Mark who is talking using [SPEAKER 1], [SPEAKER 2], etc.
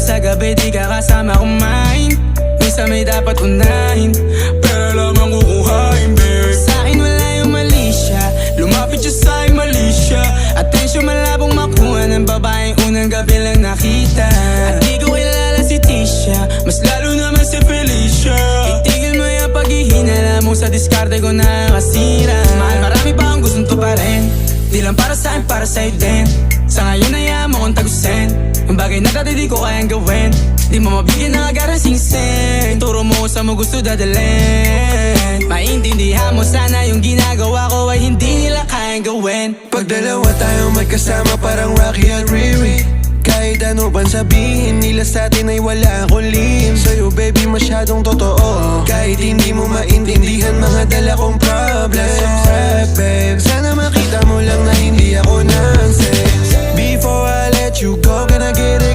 [SPEAKER 1] sa gabi di ka kasama kumain. Minsan may dapat unahin, pero lang ang kukuhain, babe. Sa'kin wala yung mali siya, lumapit siya sa'kin mali siya. Atensyon malabong makuha ng babaeng unang gabi lang nakita. At di ko kilala si Tisha, mas lalo naman si Felicia. Itigil mo yung paghihinala mo sa diskarte ko na kasira. Mahal, marami pa akong gustong tuparin, di lang para sa'kin, para sa'yo din. Sa ngayon ayaw mo kong tagusin ang bagay na dati di ko kayang gawin. Di mo mabigyan ng agarang singsing, turo mo sa mo gusto dadalhin. Maintindihan mo sana yung ginagawa ko ay hindi nila kayang gawin.
[SPEAKER 2] Pag dalawa tayo may kasama parang Rocky at Riri, kahit ano bang sabihin nila sa'tin ay wala akong lihim. Sa'yo baby masyadong totoo, kahit hindi mo maintindihan mga dala kong problems. Babe, sana makita mo lang na hindi ako nonsense. Before I let you go, can I get a